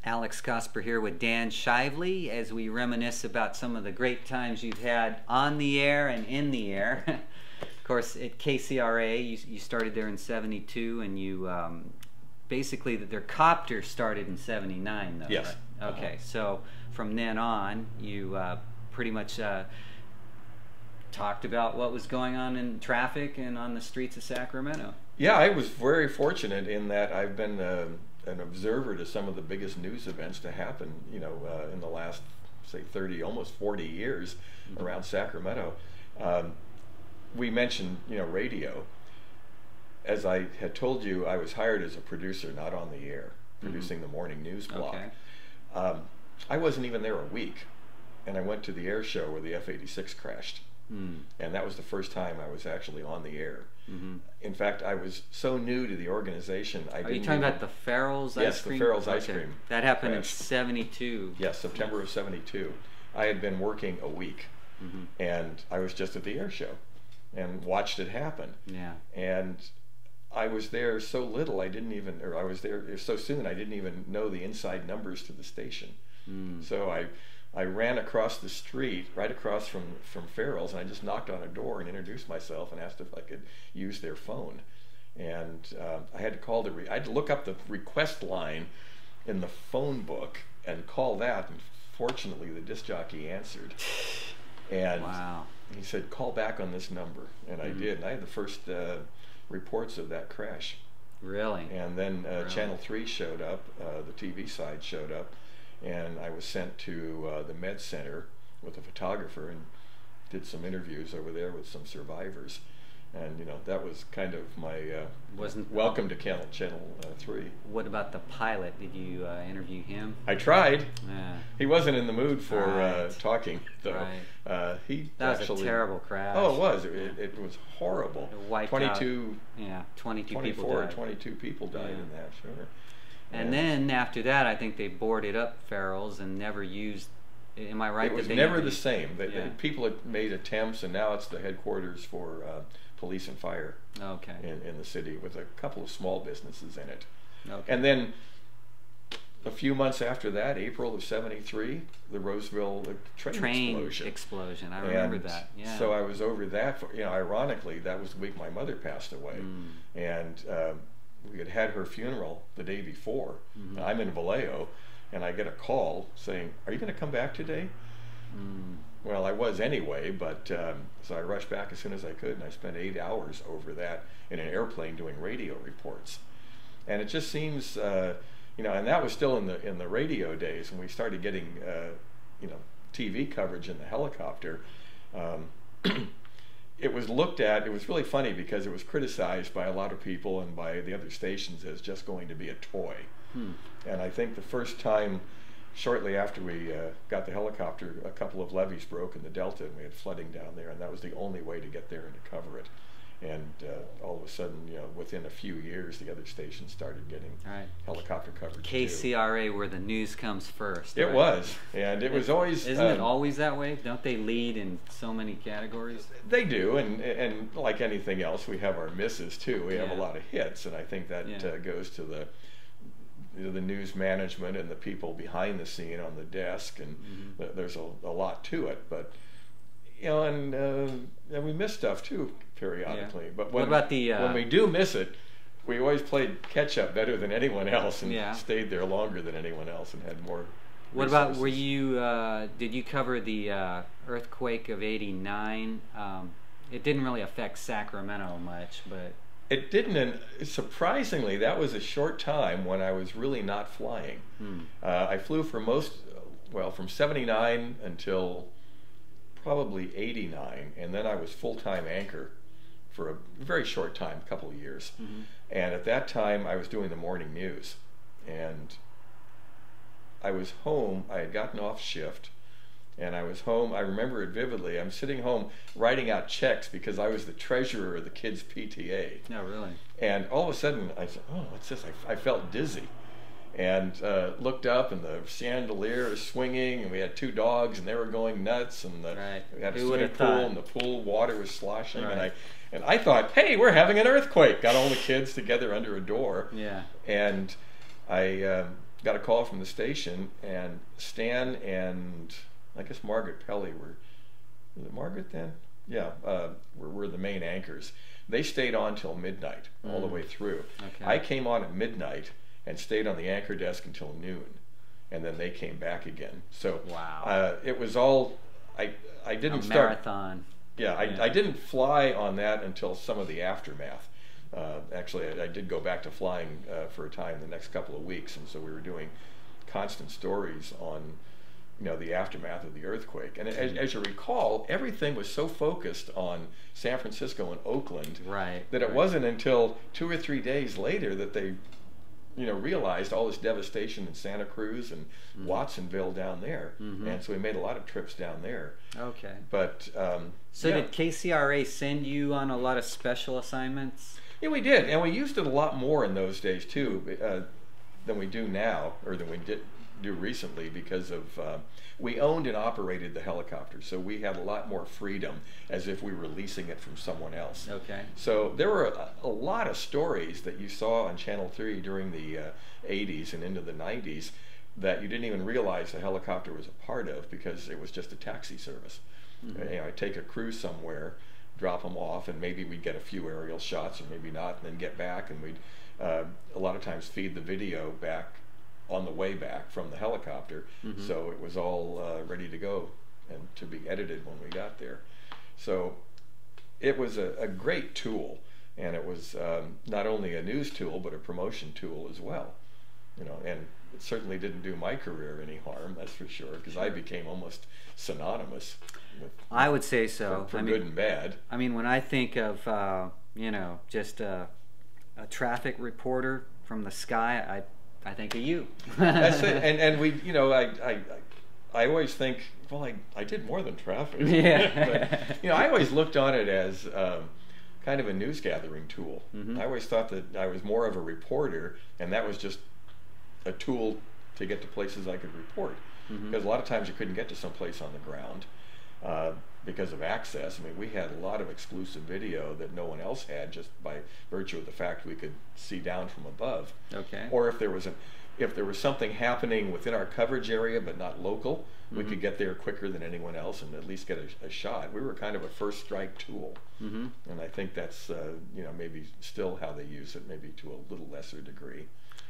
Alex Cosper here with Dan Shively as we reminisce about some of the great times you've had on the air and in the air. Of course, at KCRA, you started there in '72, and you basically their copter started in '79, though. Yes. Right? Okay, so from then on, you pretty much talked about what was going on in traffic and on the streets of Sacramento. Yeah, I was very fortunate in that I've been an observer to some of the biggest news events to happen, in the last, say, 30, almost 40 years around Sacramento. We mentioned, radio. As I had told you, I was hired as a producer, not on the air, producing the morning news block. Okay. I wasn't even there a week, and I went to the air show where the F-86 crashed. And that was the first time I was actually on the air. In fact, I was so new to the organization. Are you talking about the Farrell's ice cream? Yes, the Farrell's ice cream. That happened in '72. Yes, September of '72. I had been working a week, and I was just at the air show and watched it happen. Yeah. And I was there so little, I was there so soon, I didn't even know the inside numbers to the station. So I ran across the street, right across from Farrell's, and I just knocked on a door and introduced myself and asked if I could use their phone. And I had to call I had to look up the request line in the phone book and call that, and fortunately the disc jockey answered. And wow. He said, "Call back on this number," and I did, and I had the first reports of that crash. Really? And then Really? Channel 3 showed up, the TV side showed up, and I was sent to the Med Center with a photographer and did some interviews over there with some survivors. And that was kind of my welcome to Channel 3. What about the pilot? Did you interview him? I tried. Yeah. He wasn't in the mood for Right. talking, though. Right. That was a terrible crash. Oh, it was. It was horrible. It wiped 22. Out, yeah, 22 24 people or died. 22 people died in that. Sure. And then after that, I think they boarded up Farrell's and never used. Am I right? It was that they never the same. Yeah. People had made attempts, and now it's the headquarters for police and fire. Okay. In the city, with a couple of small businesses in it. Okay. And then a few months after that, April of '73, the Roseville train explosion. I remember that. Yeah. So I was over that. Ironically, that was the week my mother passed away, and we had her funeral the day before. I'm in Vallejo, and I get a call saying, "Are you going to come back today?" Well, I was anyway, but so I rushed back as soon as I could, and I spent 8 hours over that in an airplane doing radio reports. And it just seems, and that was still in the radio days, when we started getting, TV coverage in the helicopter. It was looked at. It was really funny because it was criticized by a lot of people and by the other stations as just going to be a toy. And I think the first time, shortly after we got the helicopter, a couple of levees broke in the Delta, and we had flooding down there, and that was the only way to get there and to cover it. And all of a sudden, within a few years, the other stations started getting helicopter coverage KCRA, too. where the news comes first. It was, and it was always. Isn't it always that way? Don't they lead in so many categories? They do, and like anything else, we have our misses too. We have a lot of hits, and I think that goes to the news management and the people behind the scene on the desk, and there's a lot to it. But and we miss stuff too periodically. Yeah. But what about when we do miss it, we always played catch up better than anyone else, and stayed there longer than anyone else, and had more. What resources. about, were you? Did you cover the earthquake of '89? It didn't really affect Sacramento much, but it didn't. And surprisingly, that was a short time when I was really not flying. I flew for from '79 until probably '89, and then I was full-time anchor for a very short time, a couple of years. And at that time, I was doing the morning news, and I was home. I had gotten off shift, and I was home. I remember it vividly. I'm sitting home writing out checks because I was the treasurer of the kids' PTA. No, really. And all of a sudden, I said, "Oh, what's this?" I felt dizzy, and looked up, and the chandelier is swinging, and we had 2 dogs, and they were going nuts, and we had a swimming pool, and the pool water was sloshing, and I thought, "Hey, we're having an earthquake!" Got all the kids together under a door, Yeah. and I got a call from the station, and Stan and I guess Margaret Pelly was it Margaret then? Yeah, were the main anchors. They stayed on till midnight, all the way through. Okay. I came on at midnight and stayed on the anchor desk until noon, and then they came back again. So wow, it was all I didn't start marathon. Yeah, I didn't fly on that until some of the aftermath. Actually, I did go back to flying for a time the next couple of weeks, and so we were doing constant stories on, the aftermath of the earthquake. And as you recall, everything was so focused on San Francisco and Oakland, that it wasn't until 2 or 3 days later that they, realized all this devastation in Santa Cruz and Watsonville down there. And so we made a lot of trips down there. Okay. But so did KCRA send you on a lot of special assignments? Yeah, we did, and we used it a lot more in those days too than we do now, or than we did do recently, because of we owned and operated the helicopter, so we had a lot more freedom, as if we were leasing it from someone else. Okay. So there were a lot of stories that you saw on Channel 3 during the 80s and into the 90s that you didn't even realize the helicopter was a part of, because it was just a taxi service. I'd take a crew somewhere, drop them off, and maybe we'd get a few aerial shots, or maybe not, and then get back, and we'd a lot of times feed the video back on the way back from the helicopter. So it was all ready to go and to be edited when we got there. So it was a great tool, and it was not only a news tool but a promotion tool as well. And it certainly didn't do my career any harm, that's for sure, because I became almost synonymous with, I would say so, for good and bad. I mean, when I think of just a traffic reporter from the sky, I think of you. That's it. And we, I always think, well, I did more than traffic. Yeah. But, I always looked on it as kind of a news gathering tool. I always thought that I was more of a reporter, and that was just a tool to get to places I could report. Because a lot of times you couldn't get to some place on the ground because of access. I mean, we had a lot of exclusive video that no one else had, just by virtue of the fact we could see down from above. Okay. Or if there was something happening within our coverage area but not local, we could get there quicker than anyone else and at least get a shot. We were kind of a first strike tool. And I think that's maybe still how they use it, maybe to a little lesser degree.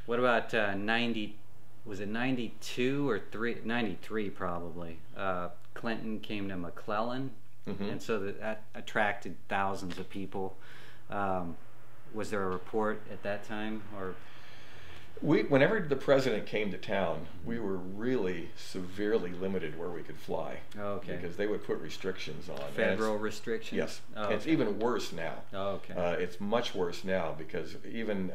What about 90? Was it 92 or 93 probably? Clinton came to McClellan, and so that attracted thousands of people. Was there a report at that time, or? Whenever the president came to town, we were really severely limited where we could fly. Oh, okay. Because they would put restrictions on. Federal restrictions? Yes. Oh, okay. It's even worse now. Oh, okay. It's much worse now, because even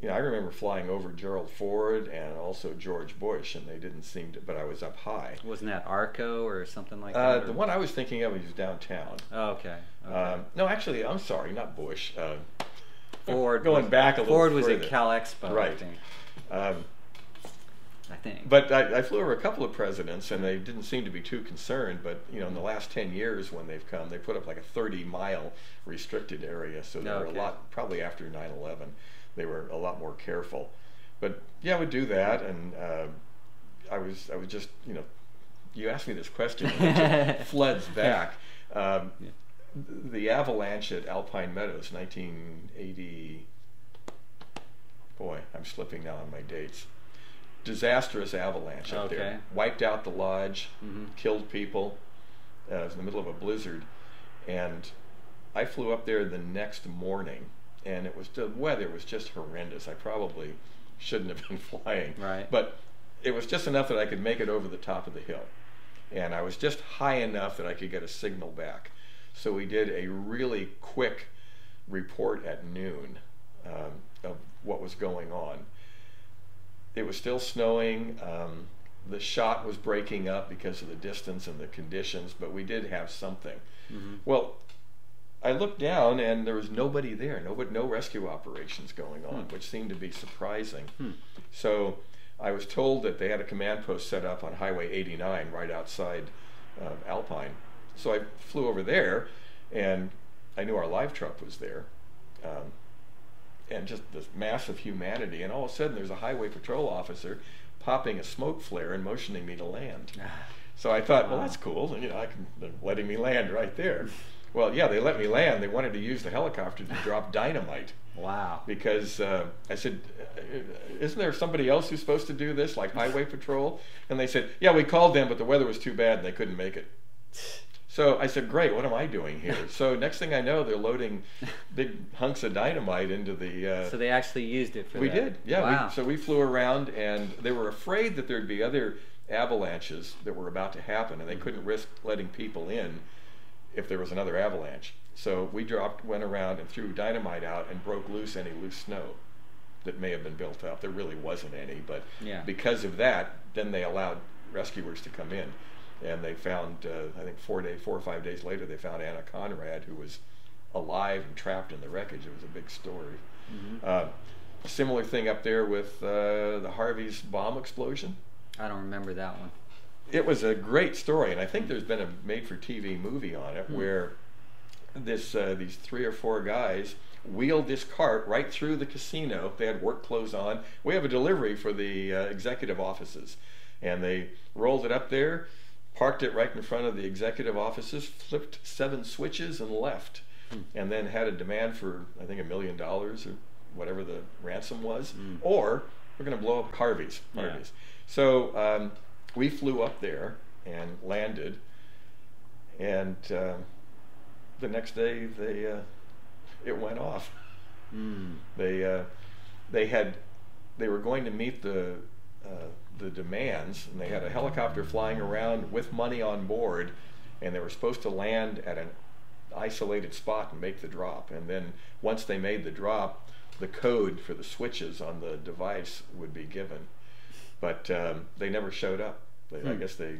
I remember flying over Gerald Ford and also George Bush, and they didn't seem to, but I was up high. Wasn't that Arco or something like that? The one I was thinking of was downtown. Oh, okay. No, actually, I'm sorry, not Bush. Ford. Going back a little Ford was further. at Cal Expo, right. I think. But I flew over a couple of presidents, and they didn't seem to be too concerned. But in the last 10 years when they've come, they put up like a 30-mile restricted area. So they were a lot, probably after 9/11, they were a lot more careful. But yeah, I would do that, and I was just, you asked me this question, and it floods back. The avalanche at Alpine Meadows, 1980. Boy, I'm slipping now on my dates. Disastrous avalanche up there. Wiped out the lodge, killed people. It was in the middle of a blizzard, and I flew up there the next morning, and the weather was just horrendous. I probably shouldn't have been flying, but it was just enough that I could make it over the top of the hill, and I was just high enough that I could get a signal back. So we did a really quick report at noon of what was going on. It was still snowing. The shot was breaking up because of the distance and the conditions, but we did have something. Well, I looked down, and there was nobody there, no rescue operations going on, which seemed to be surprising. So I was told that they had a command post set up on Highway 89 right outside Alpine. So I flew over there, and I knew our live truck was there. and just this mass of humanity, and all of a sudden there's a highway patrol officer popping a smoke flare and motioning me to land. So I thought, well, that's cool, and they're letting me land right there. Well, yeah, they let me land. They wanted to use the helicopter to drop dynamite. Wow. Because I said, isn't there somebody else who's supposed to do this, like highway patrol? And they said, yeah, we called them, but the weather was too bad and they couldn't make it. So I said, great, what am I doing here? So next thing I know, they're loading big hunks of dynamite into the... So they actually used it for that? We did, yeah. Wow. So we flew around, and they were afraid that there'd be other avalanches that were about to happen, and they couldn't risk letting people in if there was another avalanche. So we went around and threw dynamite out and broke loose any loose snow that may have been built up. There really wasn't any, but because of that, then they allowed rescuers to come in. And they found, I think 4 or 5 days later, they found Anna Conrad, who was alive and trapped in the wreckage. It was a big story. A similar thing up there with the Harvey's bomb explosion. I don't remember that one. It was a great story, and I think there's been a made-for-TV movie on it where these 3 or 4 guys wheeled this cart right through the casino. They had work clothes on. We have a delivery for the executive offices, and they rolled it up there, parked it right in front of the executive offices, flipped 7 switches and left, and then had a demand for, I think, $1 million or whatever the ransom was, or we're going to blow up Harvey's. So we flew up there and landed, and the next day it went off. They were going to meet the demands, and they had a helicopter flying around with money on board, and they were supposed to land at an isolated spot and make the drop. And then once they made the drop, the code for the switches on the device would be given. But they never showed up. I guess they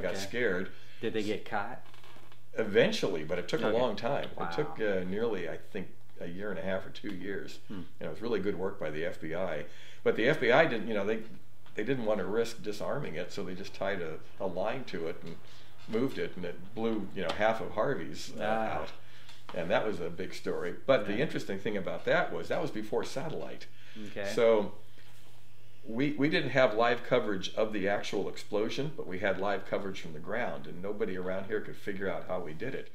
got scared. Did they get caught? Eventually, but it took a long time. Wow. It took nearly, I think, 1.5 years or 2 years. It was really good work by the FBI. But the FBI didn't, they didn't want to risk disarming it, so they just tied a line to it and moved it, and it blew, half of Harvey's out. And that was a big story. But the interesting thing about that was before satellite. Okay. So we didn't have live coverage of the actual explosion, but we had live coverage from the ground, and nobody around here could figure out how we did it.